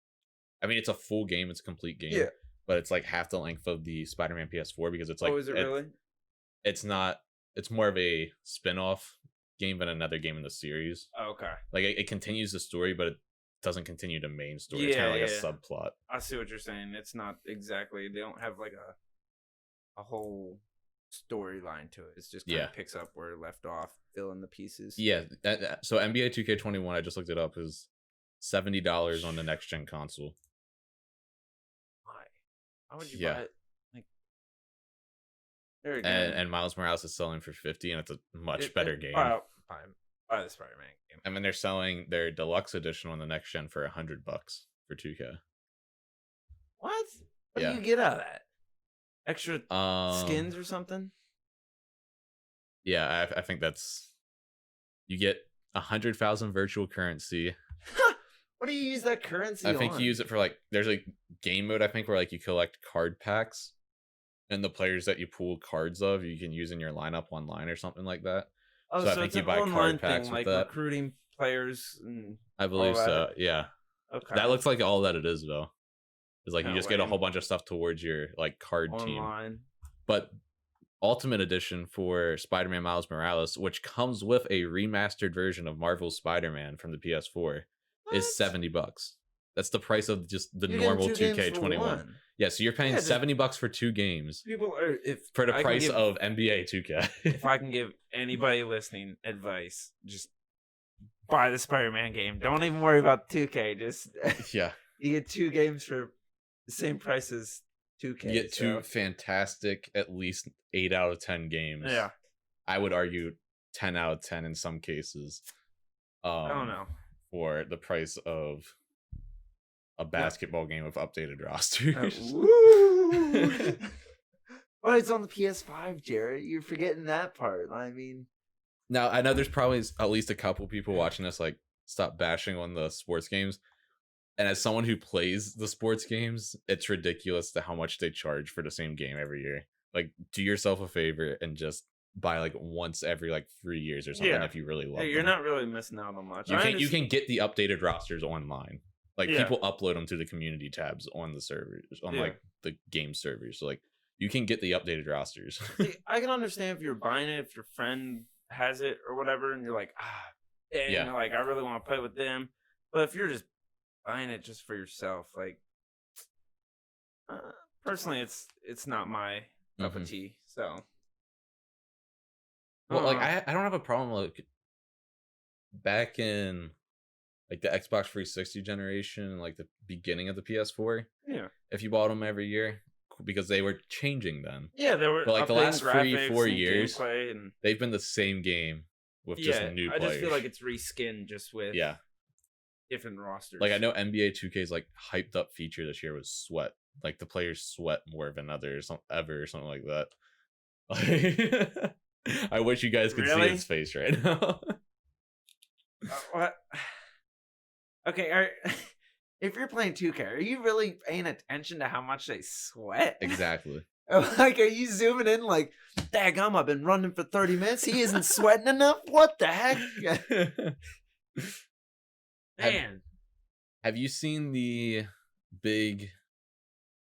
I mean, it's a full game. It's a complete game. Yeah. But it's like half the length of the Spider-Man PS4 because it's like. Oh, is it really? It's not. It's more of a spin-off game than another game in the series. Oh, okay. Like it continues the story, but it doesn't continue the main story. It's kind of like a subplot. I see what you're saying. It's not exactly. They don't have like a whole storyline to it. It's just kind of picks up where it left off, fill in the pieces. Yeah. So NBA 2K21, I just looked it up, is $70 on the next gen console. Why would you buy it? Like, there you go. And Miles Morales is selling for 50, and it's a much better game. Buy the Spider-Man game. I mean, they're selling their deluxe edition on the next gen for $100 for 2K. What? What do you get out of that? Extra skins or something? Yeah, I think that's. You get 100,000 virtual currency. What do you use that currency on? I think you use it for like there's a game mode I think where like you collect card packs, and the players that you pull cards of you can use in your lineup online or something like that. Oh, so I think you buy card packs with like that. Recruiting players. And I believe so. Yeah. Okay. That looks like all that it is though. It's like you just get a whole bunch of stuff towards your like card online team. But Ultimate Edition for Spider-Man Miles Morales, which comes with a remastered version of Marvel's Spider-Man from the PS4. Is $70. That's the price of just the You're getting normal 2 games for 2K21. 1. Yeah, so you're paying Yeah, just $70 for 2 games people are for the price of NBA 2K. if I can give anybody listening advice, just buy the Spider-Man game. Don't even worry about 2K. Just Yeah. you get 2 games for the same price as 2K. You get 2 fantastic, at least 8 out of 10 games. Yeah. I would argue 10 out of 10 in some cases. I don't know. For the price of a basketball game with updated rosters. Woo! Well, it's on the PS5, Jared. You're forgetting that part. I mean, now I know there's probably at least a couple people watching this like stop bashing on the sports games. And as someone who plays the sports games, it's ridiculous to how much they charge for the same game every year. Like, do yourself a favor and just buy like once every like 3 years or something if you really love you're them. not really missing out on much. You can get the updated rosters online. Like people upload them to the community tabs on the servers, on like the game servers. So like you can get the updated rosters. See, I can understand if you're buying it, if your friend has it or whatever, and you're like, you're like, I really want to play with them. But if you're just buying it just for yourself, like, personally, it's not my cup of tea. So, well, like I don't have a problem like back in like the Xbox 360 generation, like the beginning of the PS4. Yeah, if you bought them every year, because they were changing then. Yeah, they were. But like the last 3-4 years, they've been the same game with just new players. I just feel like it's reskinned just with different rosters. Like I know NBA 2K's like hyped up feature this year was sweat. Like the players sweat more than others ever or something like that. I wish you guys could see his face right now. What? Okay, if you're playing 2K, are you really paying attention to how much they sweat? Exactly. Like, are you zooming in like, daggum, I've been running for 30 minutes. He isn't sweating enough? What the heck? Man. Have you seen the big,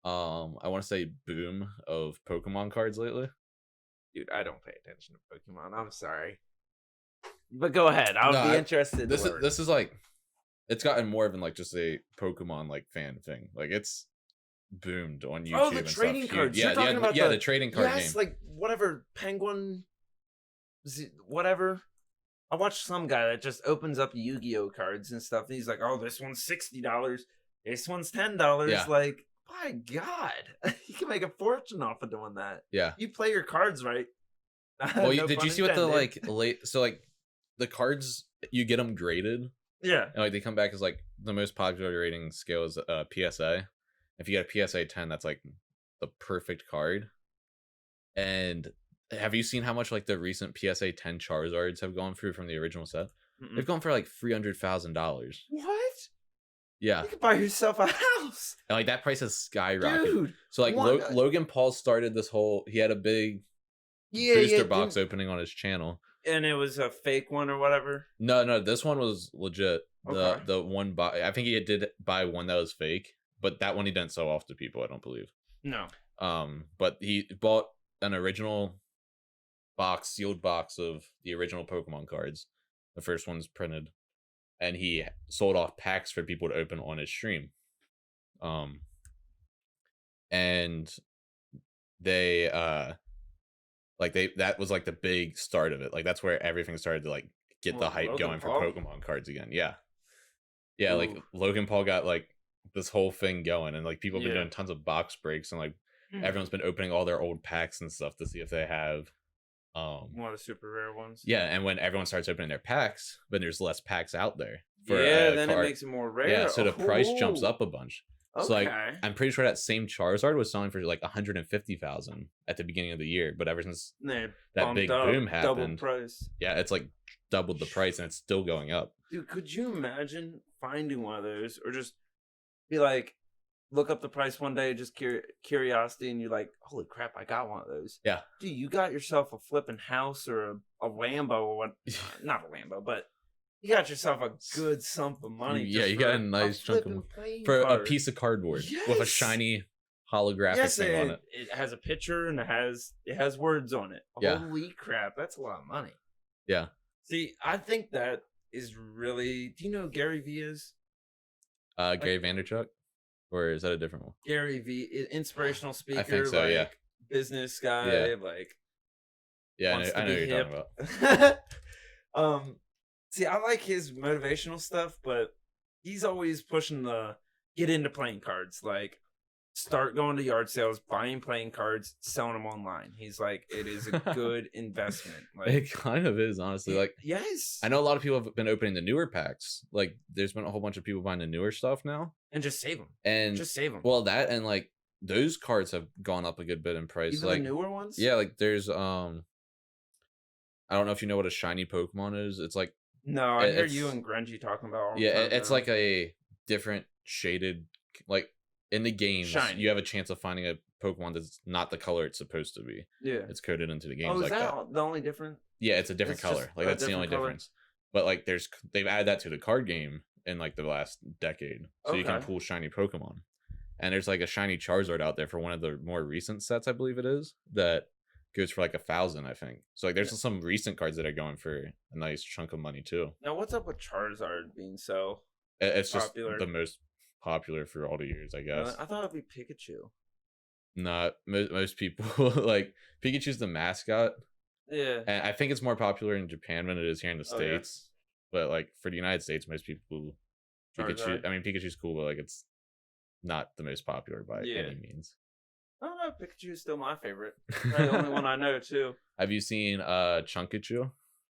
I want to say boom of Pokemon cards lately? Dude, I don't pay attention to Pokemon. I'm sorry. But go ahead. I would be interested. This is like, it's gotten more than like just a Pokemon like fan thing. Like it's boomed on YouTube. Oh, the trading cards. Yeah, the trading card game. Like whatever Penguin, whatever. I watched some guy that just opens up Yu-Gi-Oh cards and stuff, and he's like, "Oh, this one's $60. This one's $10." Yeah. Like, my God, you can make a fortune off of doing that. Yeah, you play your cards right. Well, did you see what the like late? So like the cards, you get them graded. Yeah, and like they come back as like the most popular rating scale is PSA. If you get a PSA 10, that's like the perfect card. And have you seen how much like the recent PSA 10 Charizards have gone through from the original set? They've gone for like $300,000. What? Yeah, you could buy yourself a house. And like that price has skyrocketed. Dude, so like Logan Paul started this whole. He had a big booster box opening on his channel. And it was a fake one or whatever? No, this one was legit. Okay. The one I think he did buy one that was fake, but that one he didn't sell off to people, I don't believe. No. But he bought an original sealed box of the original Pokemon cards. The first one's printed. And he sold off packs for people to open on his stream. And they that was like the big start of it. Like that's where everything started to like get the hype going for Pokemon cards again. Yeah. Yeah, Ooh. like Logan Paul got like this whole thing going, and like people have been doing tons of box breaks, and like everyone's been opening all their old packs and stuff to see if they have one of the super rare ones. Yeah, and when everyone starts opening their packs, then there's less packs out there. Then it makes it more rare. Yeah, so the price jumps up a bunch. Okay. So like I'm pretty sure that same Charizard was selling for like 150,000 at the beginning of the year, but ever since that big boom happened, double price. Yeah, it's like doubled the price, and it's still going up. Dude, could you imagine finding one of those, or just be like, look up the price one day, just curiosity, and you're like, holy crap, I got one of those. Yeah. Dude, you got yourself a flipping house or a Lambo or what? Not a Lambo, but you got yourself a good sump of money. Yeah, you got a nice chunk of for a piece of cardboard with a shiny holographic thing on it. It has a picture and it has words on it. Holy crap, that's a lot of money. Yeah. See, I think that is really. Do you know who Gary Vee is? Gary Vaynerchuk, or is that a different one? Gary V, inspirational I think speaker, so. Yeah. like business Yeah. guy, like Yeah. wants to I know be what you're talking hip. about. See, I like his motivational stuff, but he's always pushing the get into playing cards. Like, start going to yard sales, buying playing cards, selling them online. He's like, it is a good investment. Like, It kind of is, honestly. Like, yes, I know a lot of people have been opening the newer packs. Like, there's been a whole bunch of people buying the newer stuff now, and just save them. and Just save them. well, that and like those cards have gone up a good bit in price. Even like the newer ones. yeah, like there's I don't know if you know what a shiny Pokemon is. It's like No, I hear you and Grungy talking about. All the yeah, time it's now. like a different shaded like in the games. Shiny. You have a chance of finding a Pokemon that's not the color it's supposed to be. Yeah, it's coded into the games. Oh, is like that the only difference? Yeah, it's a different It's color. just Like a that's the only different color? difference. But like they've added that to the card game in like the last decade. So you can Okay. pull shiny Pokemon. And there's like a shiny Charizard out there for one of the more recent sets, I believe it is, that goes for like 1,000, I think. So like there's some recent cards that are going for a nice chunk of money too. Now, what's up with Charizard being so It's just popular? the most popular for all the years, I guess. I thought it'd be Pikachu. Not most people like Pikachu's the mascot. Yeah. And I think it's more popular in Japan than it is here in the Oh, yeah. States. But like for the United States, most people Pikachu. Charizard. I mean, Pikachu's cool, but like it's not the most popular by any means. I don't know. Pikachu's still my favorite. Probably the only one I know too. Have you seen Chunkachu?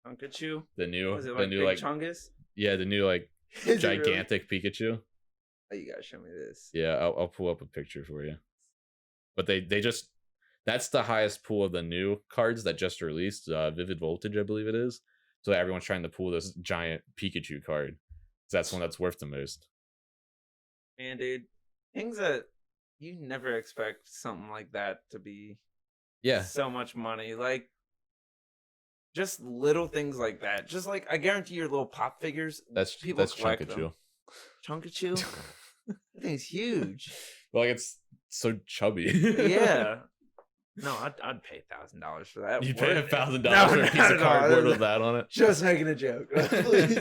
Chunkachu. The new, Was it the like new Big like Chungus? yeah, the new like Is it really? gigantic Pikachu. Oh, you gotta show me this. Yeah, I'll pull up a picture for you. But they just that's the highest pool of the new cards that just released. Vivid Voltage, I believe it is. So everyone's trying to pull this giant Pikachu card. That's one that's worth the most. Man, dude, things that you never expect something like that to be so much money. Like, just little things like that. Just like, I guarantee your little pop figures, That's collect Chunkachu. them. Chunkachu? That thing's huge. Like it's so chubby. Yeah. No, I'd pay $1,000 for that. You pay $1,000 No, for a piece of cardboard with that on it? Just making a joke. Please.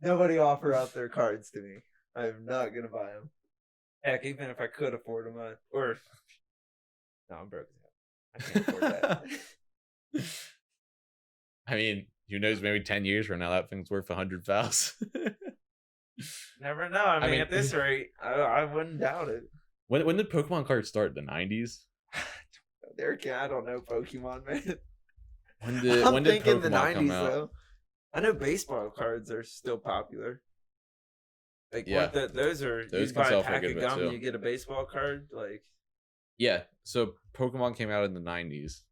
Nobody offer out their cards to me. I'm not gonna buy them. Heck, even if I could afford them, or no, I'm broke. I can't afford that. I mean, who knows? Maybe 10 years from now, that thing's worth 100,000. Never know. I mean, at this rate, I wouldn't doubt it. When did Pokemon cards start? The 90s? I don't know Pokemon, man. When did Pokemon the 90s, come out? though. I know baseball cards are still popular. Like, yeah, those are. Those you can buy sell a for a pack good of bit gum, too. you get a baseball card. Like, yeah. So Pokemon came out in the 90s.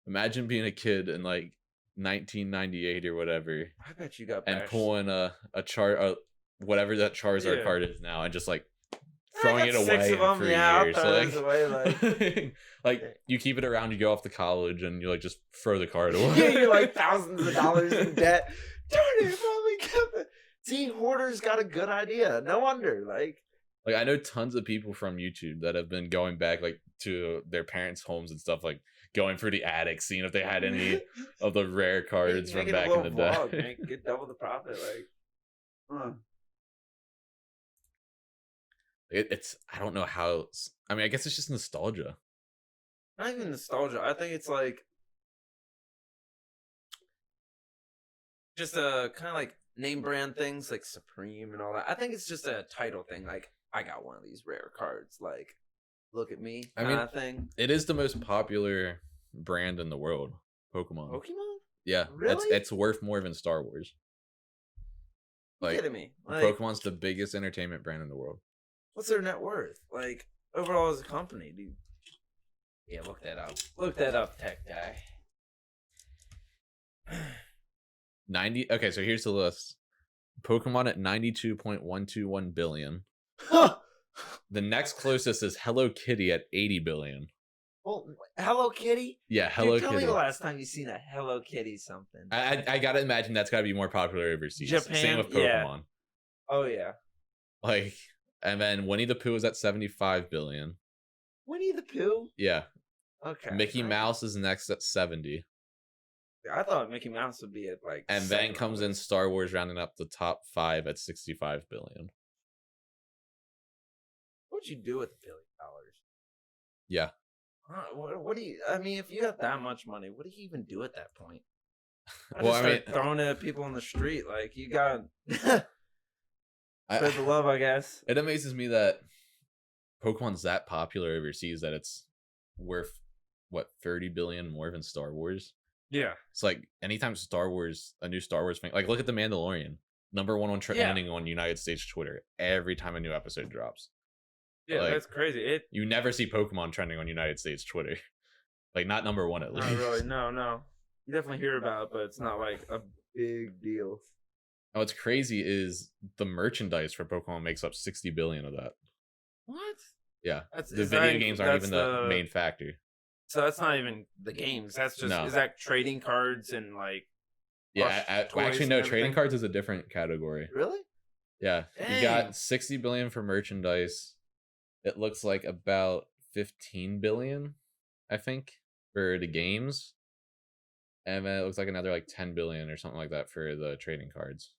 Imagine being a kid in like 1998 or whatever. I bet you got and bashed. pulling a whatever that Charizard card is now, and just like throwing it away for years. So, like, like you keep it around, you go off to college, and you like just throw the card away. Yeah, you're like thousands of dollars in debt. Darn it, probably kept it. See, hoarders got a good idea. No wonder. Like I know tons of people from YouTube that have been going back like to their parents' homes and stuff, like going through the attic, seeing if they had any of the rare cards from back in the day. Get double the profit. Like, it's I don't know how. I mean, I guess it's just nostalgia. Not even nostalgia. I think it's like just a kind of like name brand things like Supreme and all that. I think it's just a title thing. Like, I got one of these rare cards. Like, look at me. I mean, thing. It is the most popular brand in the world. Pokemon. Yeah, Really? it's worth more than Star Wars. Like, you kidding me? Like, Pokemon's the biggest entertainment brand in the world. What's their net worth? Like, overall as a company, dude. Yeah, look that up. Look that up, tech guy. 90. Okay, so here's the list. Pokemon at 92.121 billion. The next closest is Hello Kitty at 80 billion. Well, Hello Kitty? Yeah, Hello Kitty. Tell me the last time you seen a Hello Kitty something. I gotta imagine that's gotta be more popular overseas. Japan, same with Pokemon. Yeah. Oh yeah. Like, and then Winnie the Pooh is at 75 billion. Winnie the Pooh? Yeah. Okay. Mickey Mouse is next at 70. I thought Mickey Mouse would be at like. And then comes in Star Wars, rounding up the top 5 at 65 billion. would you do with $1 billion? Yeah. What do you? I mean, if you got that much money, what do you even do at that point? Well, I mean, throwing it at people on the street. Like, you got spread the love, I guess. It amazes me that Pokemon's that popular overseas that it's worth what 30 billion more than Star Wars. Yeah, it's like anytime a new Star Wars thing, like look at the Mandalorian, #1 on trending on United States Twitter every time a new episode drops. Yeah, like, that's crazy. You never see Pokemon trending on United States Twitter, like not #1 at least. Not really. No. You definitely hear about it, but it's not like a big deal. And what's crazy is the merchandise for Pokemon makes up 60 billion of that. What? Yeah, the video games aren't even the main factor. So that's not even the games. That's just is that trading cards and like. Yeah, actually no. Trading cards is a different category. Really? Yeah, dang. You got 60 billion for merchandise. It looks like about 15 billion, I think, for the games. And then it looks like another like 10 billion or something like that for the trading cards.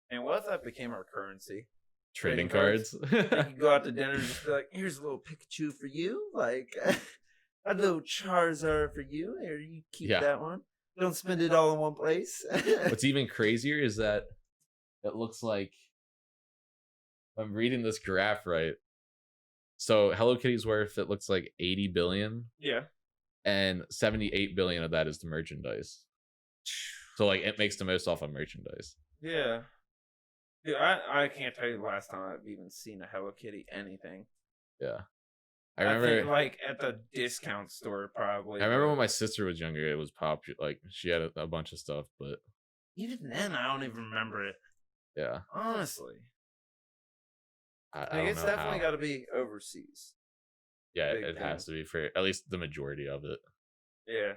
And what if that became our currency? Trading cards? You could go out to dinner and just be like, here's a little Pikachu for you. Like, a little Charizard for you. Here, you keep that one. Don't spend it all in one place. What's even crazier is that it looks like, if I'm reading this graph right, so Hello Kitty's worth, it looks like 80 billion. Yeah. And 78 billion of that is the merchandise. So like it makes the most off of merchandise. Yeah. Dude, I can't tell you the last time I've even seen a Hello Kitty anything. Yeah. I remember like at the discount store probably. I remember when my sister was younger, it was popular. Like she had a bunch of stuff, but even then I don't even remember it. Yeah. Honestly. I don't it's know definitely got to be overseas. Yeah, it has to be for at least the majority of it. Yeah.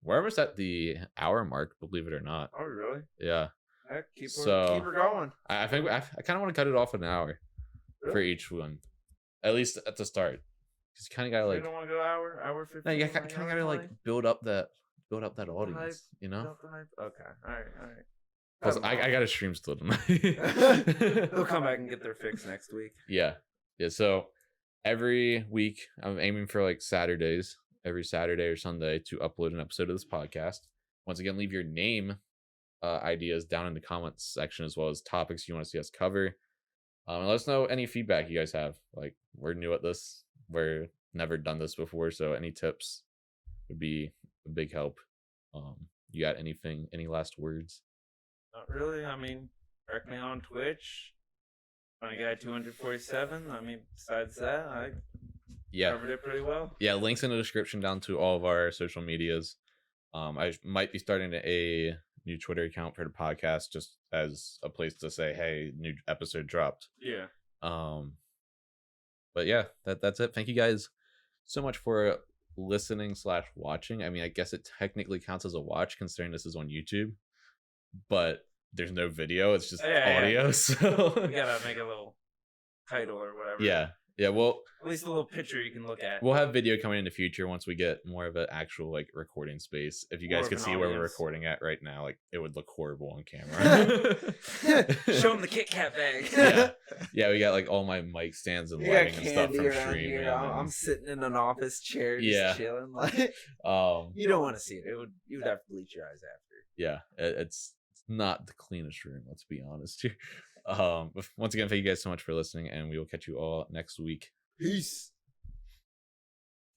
We're almost at the hour mark, believe it or not. Oh, really? Yeah. Heck, keep her going. I think I kind of want to cut it off an hour for each one, at least at the start. Because you kind of gotta like. You don't want to go hour 15. No, you kind of gotta like build up that audience, you know? Okay, all right. Plus, I got to stream still tonight. They'll come back and get their fix next week. Yeah. So every week I'm aiming for like Saturdays, every Saturday or Sunday to upload an episode of this podcast. Once again, leave your name, ideas down in the comments section, as well as topics you want to see us cover. And let us know any feedback you guys have. Like, we're new at this, we're never done this before, so any tips would be a big help. You got any last words? Not really. I mean, correct me on Twitch. Funny Guy 247. I mean, besides that, I covered it pretty well. Yeah, links in the description down to all of our social medias. I might be starting a new Twitter account for the podcast, just as a place to say, hey, new episode dropped. Yeah. But yeah, that's it. Thank you guys so much for listening/watching. I mean, I guess it technically counts as a watch considering this is on YouTube, but there's no video, it's just audio. So we gotta make a little title or whatever. Yeah, well, at least a little picture you can look at. We'll have video coming in the future once we get more of an actual like recording space. If you guys could see where we're recording at right now, like it would look horrible on camera. Show them the Kit Kat bag. Yeah, we got like all my mic stands and lighting and stuff from streaming. I'm sitting in an office chair, just chilling. Like, you don't want to see it. You would have to bleach your eyes after. Yeah, it's not the cleanest room. Let's be honest here. Once again, thank you guys so much for listening, and we will catch you all next week. Peace.